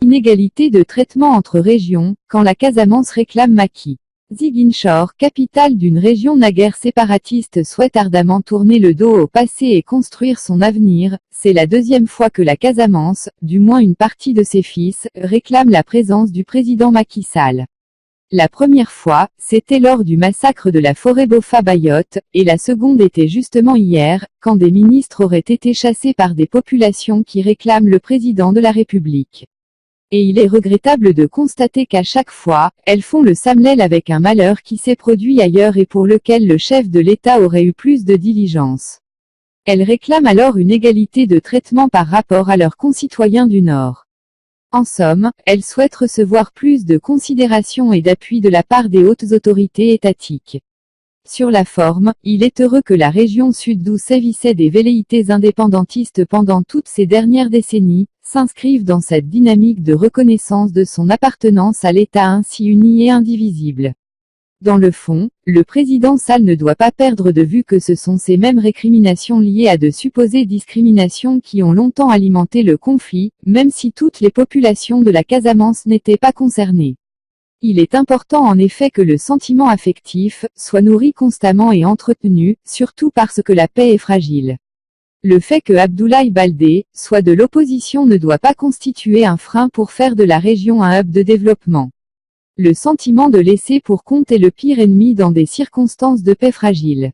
Inégalité de traitement entre régions, quand la Casamance réclame maquis. Ziguinchor, capitale d'une région naguère séparatiste, souhaite ardemment tourner le dos au passé et construire son avenir. C'est la deuxième fois que la Casamance, du moins une partie de ses fils, réclame la présence du président Macky Sall. La première fois, c'était lors du massacre de la forêt Boffa-Bayotte, et la seconde était justement hier, quand des ministres auraient été chassés par des populations qui réclament le président de la République. Et il est regrettable de constater qu'à chaque fois, elles font le samlel avec un malheur qui s'est produit ailleurs et pour lequel le chef de l'État aurait eu plus de diligence. Elles réclament alors une égalité de traitement par rapport à leurs concitoyens du Nord. En somme, elles souhaitent recevoir plus de considération et d'appui de la part des hautes autorités étatiques. Sur la forme, il est heureux que la région sud d'où sévissaient des velléités indépendantistes pendant toutes ces dernières décennies, s'inscrivent dans cette dynamique de reconnaissance de son appartenance à l'État ainsi uni et indivisible. Dans le fond, le président Sall ne doit pas perdre de vue que ce sont ces mêmes récriminations liées à de supposées discriminations qui ont longtemps alimenté le conflit, même si toutes les populations de la Casamance n'étaient pas concernées. Il est important en effet que le sentiment affectif soit nourri constamment et entretenu, surtout parce que la paix est fragile. Le fait que Abdoulaye Baldé soit de l'opposition ne doit pas constituer un frein pour faire de la région un hub de développement. Le sentiment de laisser pour compte est le pire ennemi dans des circonstances de paix fragile.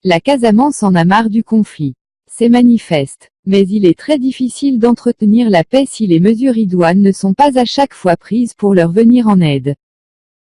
La Casamance en a marre du conflit. C'est manifeste. Mais il est très difficile d'entretenir la paix si les mesures idoines ne sont pas à chaque fois prises pour leur venir en aide.